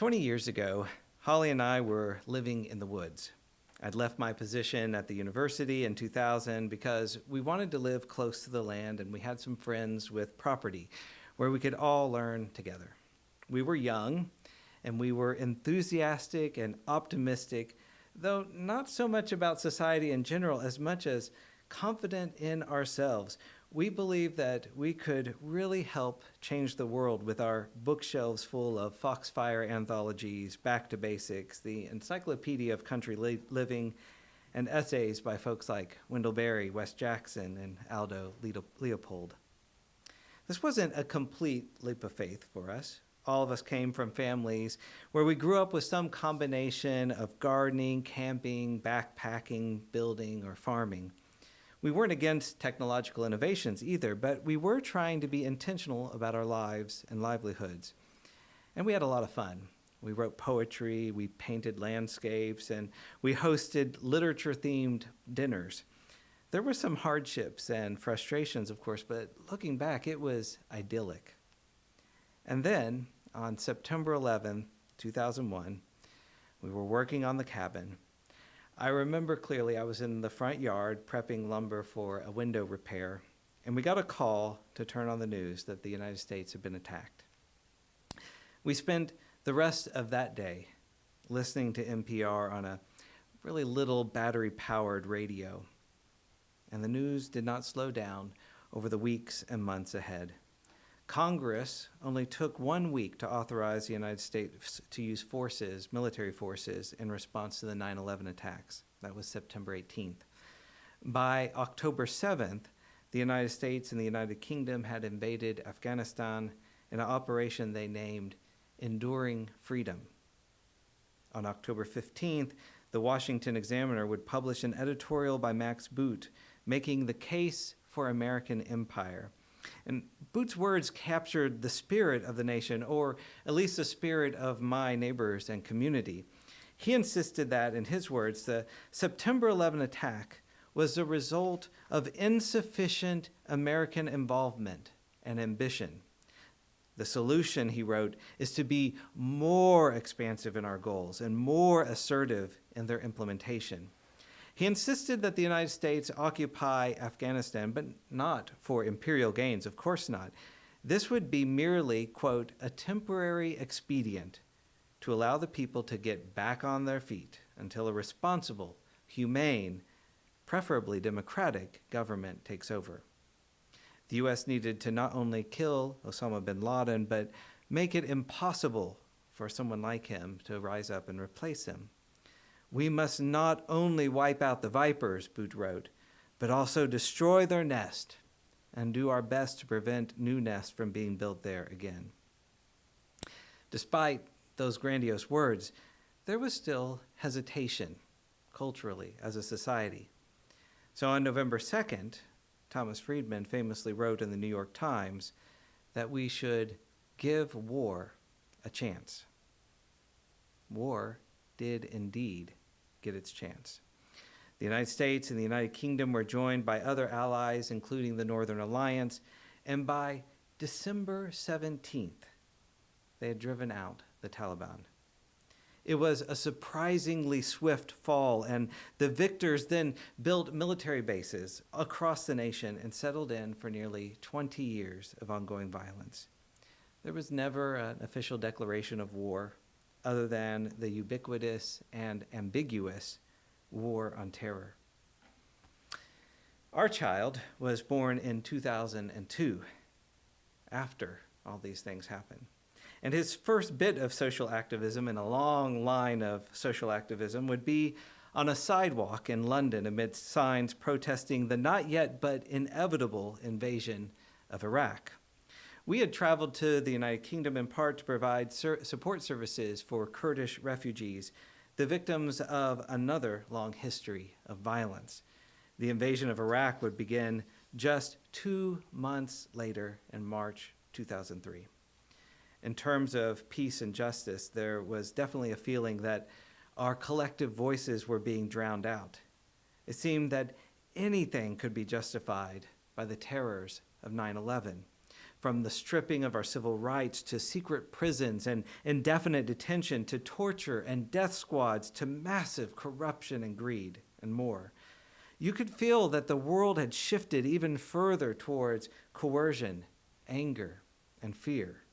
20 years ago, Holly and I were living in the woods. I'd left my position at the university in 2000 because we wanted to live close to the land and we had some friends with property where we could all learn together. We were young and we were enthusiastic and optimistic, though not so much about society in general as much as confident in ourselves. We believed that we could really help change the world with our bookshelves full of Foxfire anthologies, Back to Basics, the Encyclopedia of Country Living, and essays by folks like Wendell Berry, Wes Jackson, and Aldo Leopold. This wasn't a complete leap of faith for us. All of us came from families where we grew up with some combination of gardening, camping, backpacking, building, or farming. We weren't against technological innovations either, but we were trying to be intentional about our lives and livelihoods. And we had a lot of fun. We wrote poetry, we painted landscapes, and we hosted literature-themed dinners. There were some hardships and frustrations, of course, but looking back, it was idyllic. And then, on September 11, 2001, we were working on the cabin. I remember clearly I was in the front yard prepping lumber for a window repair, and we got a call to turn on the news that the United States had been attacked. We spent the rest of that day listening to NPR on a really little battery-powered radio, and the news did not slow down over the weeks and months ahead. Congress only took 1 week to authorize the United States to use military forces, in response to the 9/11 attacks. That was September 18th. By October 7th, the United States and the United Kingdom had invaded Afghanistan in an operation they named Enduring Freedom. On October 15th, the Washington Examiner would publish an editorial by Max Boot making the case for American empire. And Boot's words captured the spirit of the nation, or at least the spirit of my neighbors and community. He insisted that, in his words, the September 11 attack was the result of insufficient American involvement and ambition. The solution, he wrote, is to be more expansive in our goals and more assertive in their implementation. He insisted that the United States occupy Afghanistan, but not for imperial gains, of course not. This would be merely, quote, a temporary expedient to allow the people to get back on their feet until a responsible, humane, preferably democratic government takes over. The U.S. needed to not only kill Osama bin Laden, but make it impossible for someone like him to rise up and replace him. We must not only wipe out the vipers, Boot wrote, but also destroy their nest and do our best to prevent new nests from being built there again. Despite those grandiose words, there was still hesitation culturally as a society. So on November 2nd, Thomas Friedman famously wrote in the New York Times that we should give war a chance. War did indeed get its chance. The United States and the United Kingdom were joined by other allies, including the Northern Alliance, and by December 17th, they had driven out the Taliban. It was a surprisingly swift fall, and the victors then built military bases across the nation and settled in for nearly 20 years of ongoing violence. There was never an official declaration of war, other than the ubiquitous and ambiguous war on terror. Our child was born in 2002, after all these things happened. And his first bit of social activism in a long line of social activism would be on a sidewalk in London amidst signs protesting the not yet but inevitable invasion of Iraq. We had traveled to the United Kingdom in part to provide support services for Kurdish refugees, the victims of another long history of violence. The invasion of Iraq would begin just 2 months later in March 2003. In terms of peace and justice, there was definitely a feeling that our collective voices were being drowned out. It seemed that anything could be justified by the terrors of 9/11. from the stripping of our civil rights to secret prisons and indefinite detention to torture and death squads to massive corruption and greed and more. You could feel that the world had shifted even further towards coercion, anger, and fear.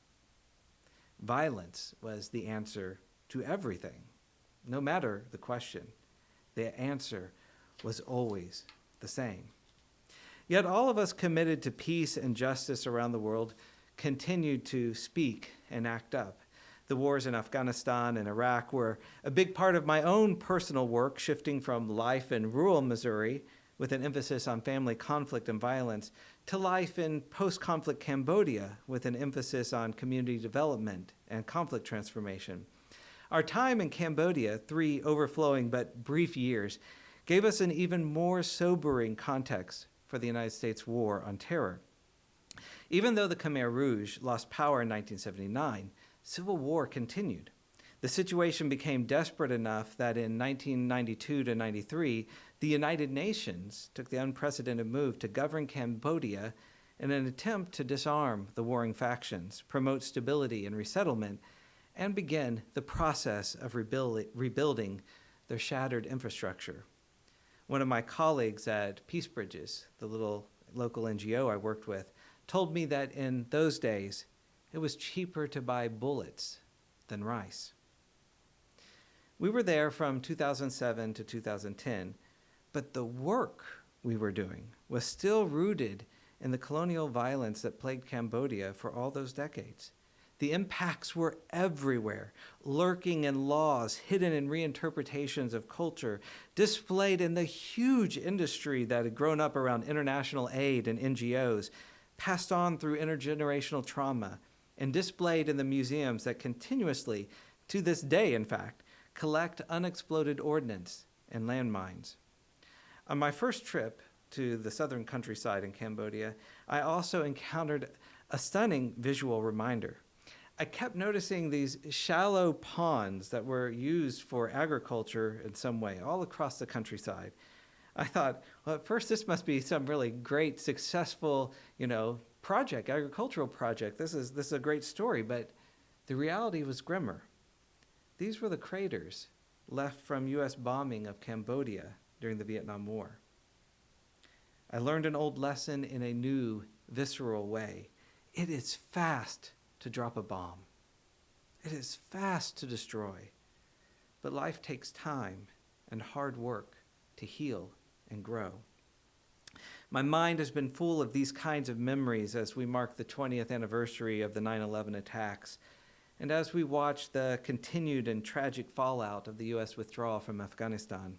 Violence was the answer to everything, no matter the question. The answer was always the same. Yet all of us committed to peace and justice around the world continued to speak and act up. The wars in Afghanistan and Iraq were a big part of my own personal work, shifting from life in rural Missouri, with an emphasis on family conflict and violence, to life in post-conflict Cambodia, with an emphasis on community development and conflict transformation. Our time in Cambodia, 3 overflowing but brief years, gave us an even more sobering context for the United States war on terror. Even though the Khmer Rouge lost power in 1979, civil war continued. The situation became desperate enough that in 1992 to 93, the United Nations took the unprecedented move to govern Cambodia in an attempt to disarm the warring factions, promote stability and resettlement, and begin the process of rebuilding their shattered infrastructure. One of my colleagues at Peace Bridges, the little local NGO I worked with, told me that in those days, it was cheaper to buy bullets than rice. We were there from 2007 to 2010, but the work we were doing was still rooted in the colonial violence that plagued Cambodia for all those decades. The impacts were everywhere, lurking in laws, hidden in reinterpretations of culture, displayed in the huge industry that had grown up around international aid and NGOs, passed on through intergenerational trauma, and displayed in the museums that continuously, to this day in fact, collect unexploded ordnance and landmines. On my first trip to the southern countryside in Cambodia, I also encountered a stunning visual reminder. I kept noticing these shallow ponds that were used for agriculture in some way all across the countryside. I thought, well, at first this must be some really great, successful, project, agricultural project. This is a great story, but the reality was grimmer. These were the craters left from U.S. bombing of Cambodia during the Vietnam War. I learned an old lesson in a new, visceral way. It is fast to drop a bomb. It is fast to destroy. But life takes time and hard work to heal and grow. My mind has been full of these kinds of memories as we mark the 20th anniversary of the 9/11 attacks, and as we watch the continued and tragic fallout of the U.S. withdrawal from Afghanistan.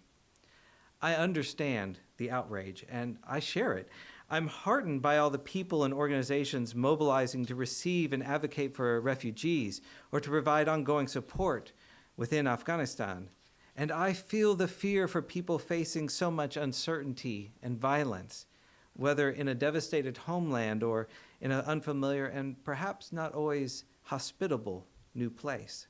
I understand the outrage, and I share it. I'm heartened by all the people and organizations mobilizing to receive and advocate for refugees or to provide ongoing support within Afghanistan. And I feel the fear for people facing so much uncertainty and violence, whether in a devastated homeland or in an unfamiliar and perhaps not always hospitable new place.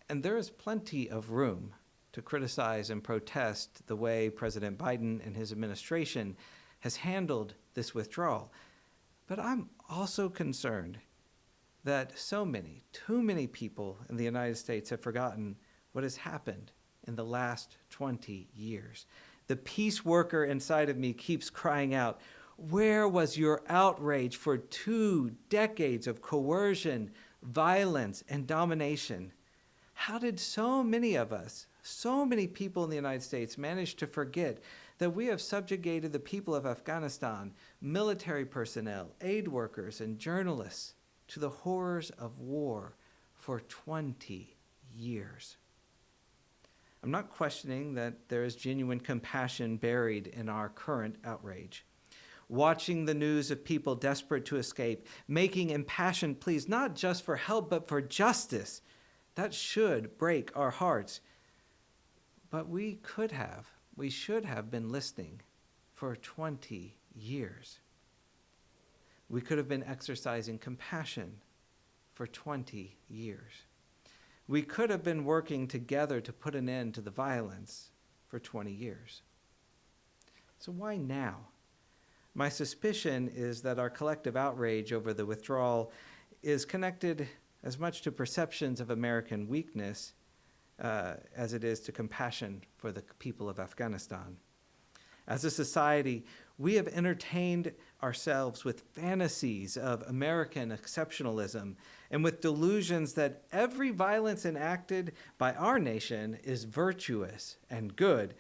And there is plenty of room to criticize and protest the way President Biden and his administration has handled this withdrawal. But I'm also concerned that too many people in the United States have forgotten what has happened in the last 20 years. The peace worker inside of me keeps crying out, where was your outrage for 2 decades of coercion, violence, and domination? How did so many of us, so many people in the United States manage to forget that we have subjugated the people of Afghanistan, military personnel, aid workers, and journalists to the horrors of war for 20 years? I'm not questioning that there is genuine compassion buried in our current outrage. Watching the news of people desperate to escape, making impassioned pleas not just for help but for justice, that should break our hearts. But we should have been listening for 20 years. We could have been exercising compassion for 20 years. We could have been working together to put an end to the violence for 20 years. So why now? My suspicion is that our collective outrage over the withdrawal is connected as much to perceptions of American weakness as it is to compassion for the people of Afghanistan. As a society, we have entertained ourselves with fantasies of American exceptionalism and with delusions that every violence enacted by our nation is virtuous and good,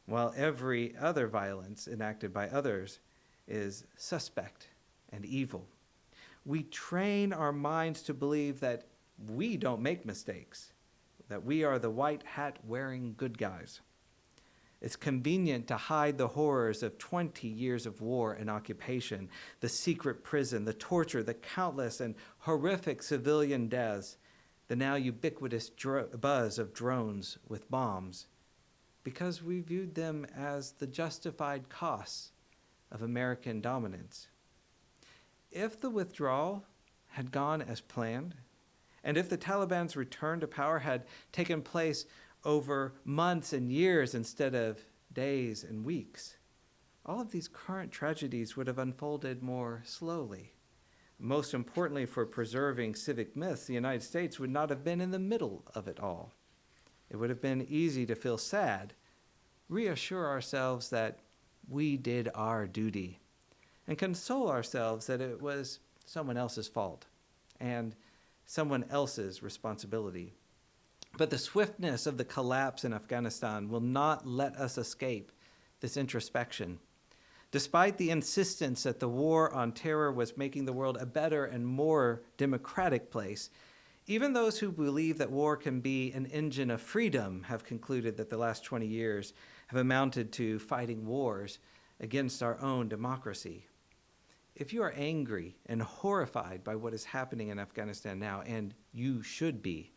while every other violence enacted by others is suspect and evil. We train our minds to believe that we don't make mistakes, that we are the white hat wearing good guys. It's convenient to hide the horrors of 20 years of war and occupation, the secret prison, the torture, the countless and horrific civilian deaths, the now ubiquitous buzz of drones with bombs, because we viewed them as the justified costs of American dominance. If the withdrawal had gone as planned, and if the Taliban's return to power had taken place over months and years instead of days and weeks, all of these current tragedies would have unfolded more slowly. Most importantly, for preserving civic myths, the United States would not have been in the middle of it all. It would have been easy to feel sad, reassure ourselves that we did our duty, and console ourselves that it was someone else's fault and someone else's responsibility. But the swiftness of the collapse in Afghanistan will not let us escape this introspection. Despite the insistence that the war on terror was making the world a better and more democratic place, even those who believe that war can be an engine of freedom have concluded that the last 20 years have amounted to fighting wars against our own democracy. If you are angry and horrified by what is happening in Afghanistan now, and you should be,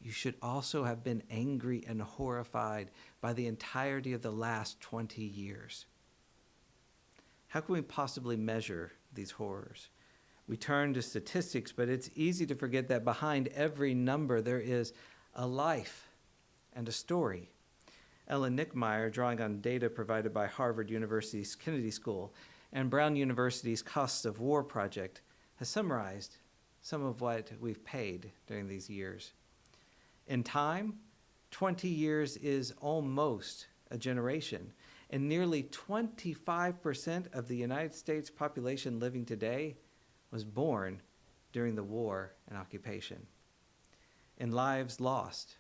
you should also have been angry and horrified by the entirety of the last 20 years. How can we possibly measure these horrors? We turn to statistics, but it's easy to forget that behind every number there is a life and a story. Ellen Nickmeyer, drawing on data provided by Harvard University's Kennedy School and Brown University's Costs of War project, has summarized some of what we've paid during these years. In time, 20 years is almost a generation, and nearly 25% of the United States population living today was born during the war and occupation. In lives lost,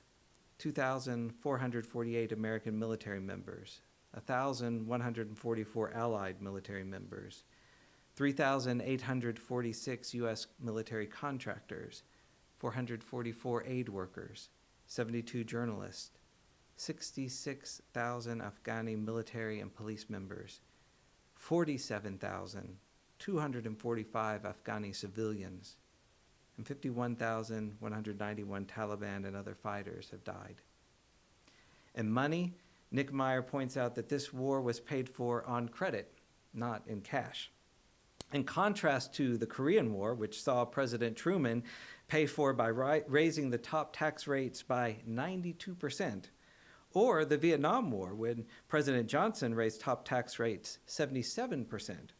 2,448 American military members, 1,144 Allied military members, 3,846 U.S. military contractors, 444 aid workers, 72 journalists, 66,000 Afghani military and police members, 47,245 Afghani civilians, and 51,191 Taliban and other fighters have died. In money, Nickmeyer points out that this war was paid for on credit, not in cash. In contrast to the Korean War, which saw President Truman pay for by raising the top tax rates by 92%, or the Vietnam War, when President Johnson raised top tax rates 77%.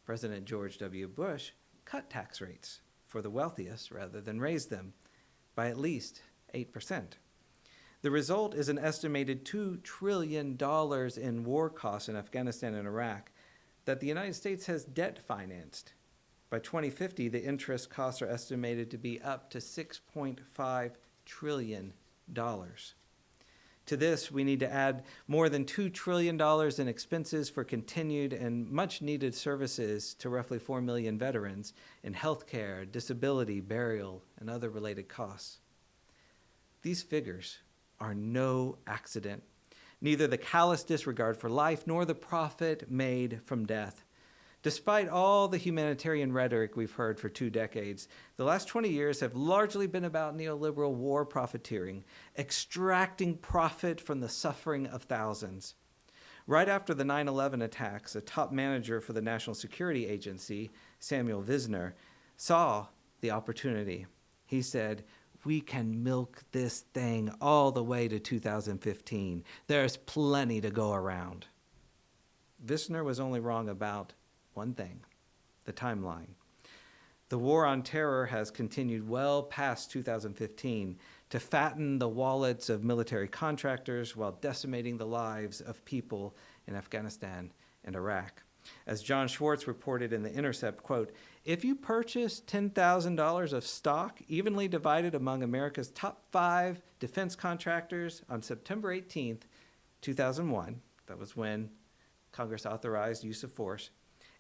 President George W. Bush cut tax rates for the wealthiest rather than raise them by at least 8%. The result is an estimated $2 trillion in war costs in Afghanistan and Iraq that the United States has debt financed. By 2050, the interest costs are estimated to be up to $6.5 trillion. To this, we need to add more than $2 trillion in expenses for continued and much-needed services to roughly 4 million veterans in healthcare, disability, burial, and other related costs. These figures are no accident, neither the callous disregard for life nor the profit made from death. Despite all the humanitarian rhetoric we've heard for 2 decades, the last 20 years have largely been about neoliberal war profiteering, extracting profit from the suffering of thousands. Right after the 9/11 attacks, a top manager for the National Security Agency, Samuel Visner, saw the opportunity. He said, "We can milk this thing all the way to 2015. There's plenty to go around." Vissner was only wrong about one thing: the timeline. The war on terror has continued well past 2015 to fatten the wallets of military contractors while decimating the lives of people in Afghanistan and Iraq. As John Schwartz reported in The Intercept, quote, "If you purchase $10,000 of stock evenly divided among America's top 5 defense contractors on September 18th, 2001, that was when Congress authorized use of force,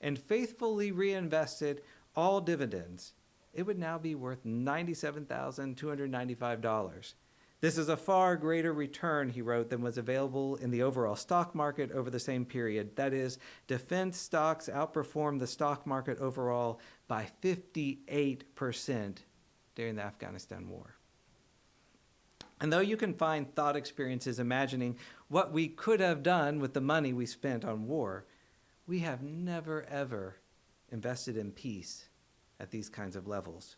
and faithfully reinvested all dividends, it would now be worth $97,295. This is a far greater return," he wrote, "than was available in the overall stock market over the same period. That is, defense stocks outperformed the stock market overall by 58% during the Afghanistan war." And though you can find thought experiences imagining what we could have done with the money we spent on war, we have never, ever invested in peace at these kinds of levels.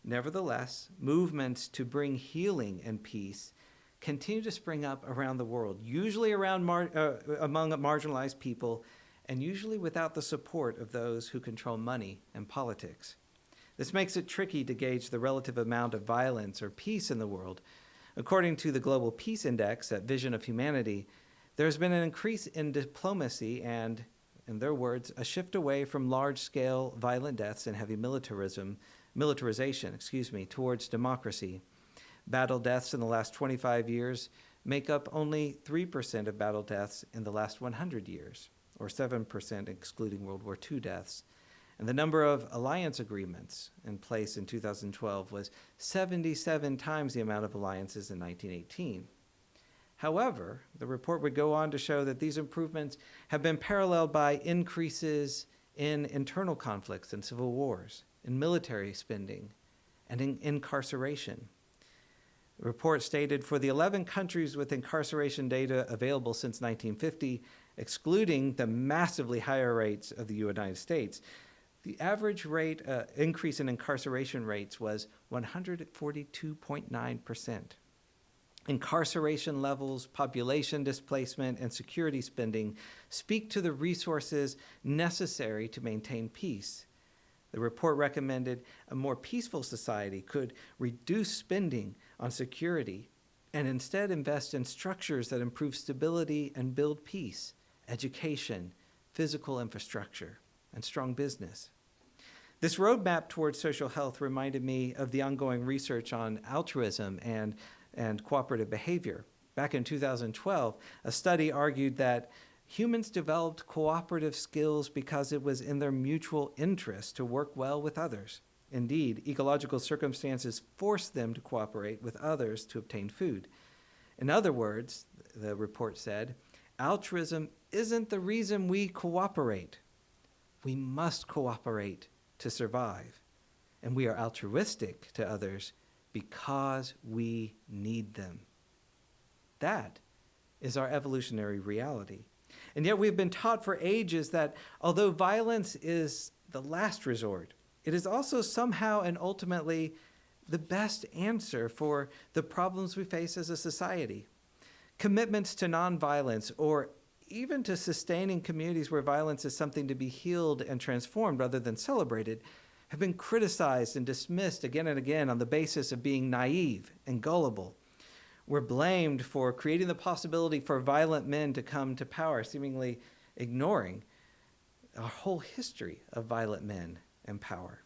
Nevertheless, movements to bring healing and peace continue to spring up around the world, usually around among marginalized people, and usually without the support of those who control money and politics. This makes it tricky to gauge the relative amount of violence or peace in the world. According to the Global Peace Index at Vision of Humanity, there has been an increase in diplomacy and, in their words, a shift away from large-scale violent deaths and heavy militarization, towards democracy. Battle deaths in the last 25 years make up only 3% of battle deaths in the last 100 years, or 7% excluding World War II deaths. And the number of alliance agreements in place in 2012 was 77 times the amount of alliances in 1918. However, the report would go on to show that these improvements have been paralleled by increases in internal conflicts and civil wars, in military spending, and in incarceration. The report stated for the 11 countries with incarceration data available since 1950, excluding the massively higher rates of the United States, the average rate increase in incarceration rates was 142.9%. Incarceration levels, population displacement, and security spending speak to the resources necessary to maintain peace. The report recommended a more peaceful society could reduce spending on security and instead invest in structures that improve stability and build peace, education, physical infrastructure, and strong business. This roadmap towards social health reminded me of the ongoing research on altruism and cooperative behavior. Back in 2012, a study argued that humans developed cooperative skills because it was in their mutual interest to work well with others. Indeed, ecological circumstances forced them to cooperate with others to obtain food. In other words, the report said, altruism isn't the reason we cooperate. We must cooperate to survive. And we are altruistic to others because we need them. That is our evolutionary reality. And yet we've been taught for ages that although violence is the last resort, it is also somehow and ultimately the best answer for the problems we face as a society. Commitments to nonviolence, or even to sustaining communities where violence is something to be healed and transformed rather than celebrated, have been criticized and dismissed again and again on the basis of being naive and gullible. We're blamed for creating the possibility for violent men to come to power, seemingly ignoring our whole history of violent men and power.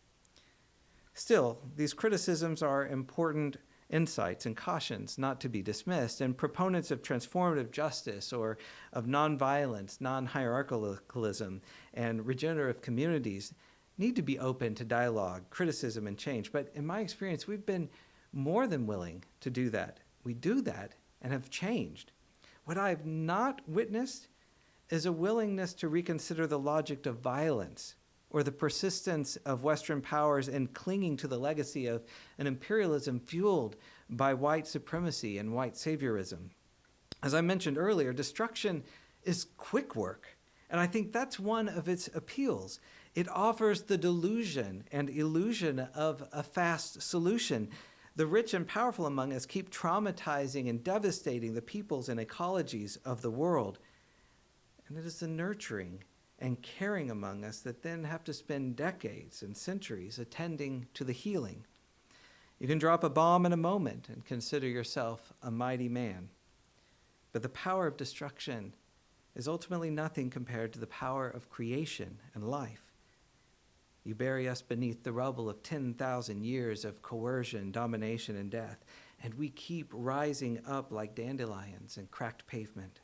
Still, these criticisms are important insights and cautions not to be dismissed, and proponents of transformative justice or of nonviolence, non-hierarchicalism, and regenerative communities need to be open to dialogue, criticism, and change. But in my experience, we've been more than willing to do that. We do that and have changed. What I've not witnessed is a willingness to reconsider the logic of violence or the persistence of Western powers in clinging to the legacy of an imperialism fueled by white supremacy and white saviorism. As I mentioned earlier, destruction is quick work, and I think that's one of its appeals. It offers the delusion and illusion of a fast solution. The rich and powerful among us keep traumatizing and devastating the peoples and ecologies of the world. And it is the nurturing and caring among us that then have to spend decades and centuries attending to the healing. You can drop a bomb in a moment and consider yourself a mighty man. But the power of destruction is ultimately nothing compared to the power of creation and life. You bury us beneath the rubble of 10,000 years of coercion, domination, and death, and we keep rising up like dandelions in cracked pavement.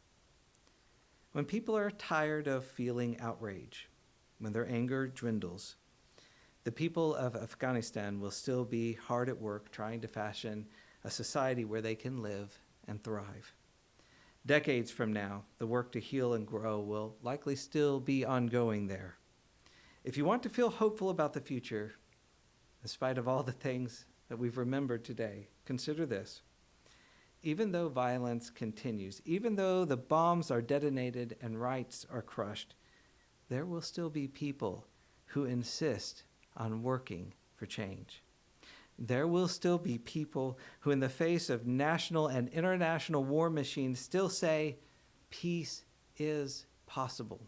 When people are tired of feeling outrage, when their anger dwindles, the people of Afghanistan will still be hard at work trying to fashion a society where they can live and thrive. Decades from now, the work to heal and grow will likely still be ongoing there. If you want to feel hopeful about the future, in spite of all the things that we've remembered today, consider this. Even though violence continues, even though the bombs are detonated and rights are crushed, there will still be people who insist on working for change. There will still be people who, in the face of national and international war machines, still say, peace is possible.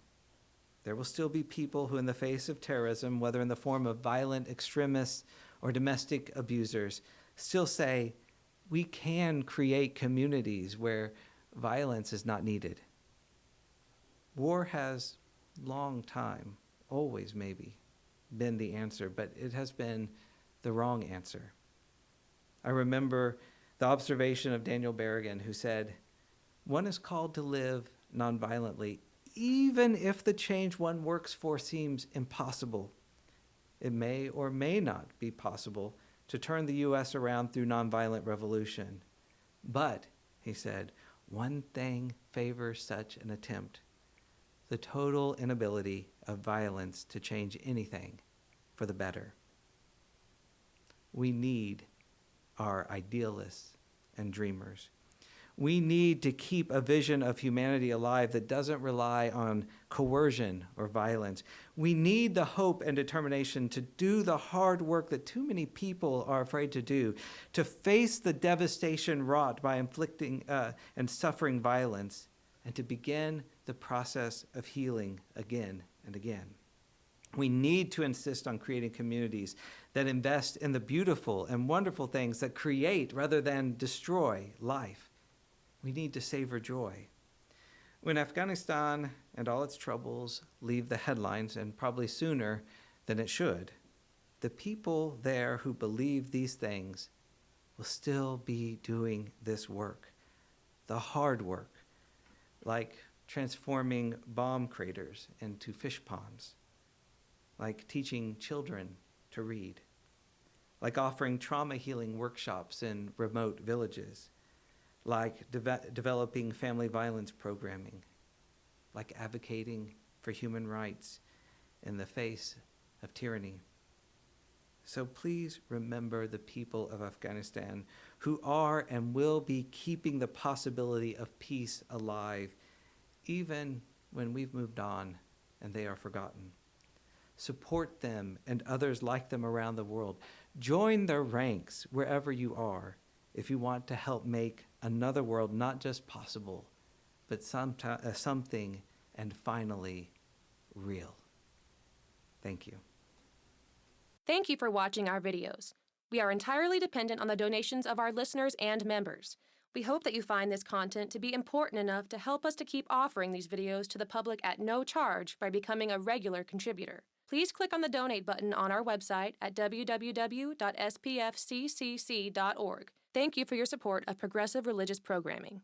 There will still be people who, in the face of terrorism, whether in the form of violent extremists or domestic abusers, still say, we can create communities where violence is not needed. War has long time, always maybe, been the answer, but it has been the wrong answer. I remember the observation of Daniel Berrigan, who said, one is called to live nonviolently, even if the change one works for seems impossible. It may or may not be possible to turn the U.S. around through nonviolent revolution. But, he said, one thing favors such an attempt: the total inability of violence to change anything for the better. We need our idealists and dreamers. We need to keep a vision of humanity alive that doesn't rely on coercion or violence. We need the hope and determination to do the hard work that too many people are afraid to do, to face the devastation wrought by inflicting and suffering violence, and to begin the process of healing again and again. We need to insist on creating communities that invest in the beautiful and wonderful things that create rather than destroy life. We need to savor joy. When Afghanistan and all its troubles leave the headlines, and probably sooner than it should, the people there who believe these things will still be doing this work, the hard work, like transforming bomb craters into fish ponds, like teaching children to read, like offering trauma healing workshops in remote villages, like developing family violence programming, like advocating for human rights in the face of tyranny. So please remember the people of Afghanistan who are and will be keeping the possibility of peace alive, even when we've moved on and they are forgotten. Support them and others like them around the world. Join their ranks wherever you are if you want to help make another world not just possible, but something and finally real. Thank you. Thank you for watching our videos. We are entirely dependent on the donations of our listeners and members. We hope that you find this content to be important enough to help us to keep offering these videos to the public at no charge by becoming a regular contributor. Please click on the donate button on our website at www.spfccc.org. Thank you for your support of progressive religious programming.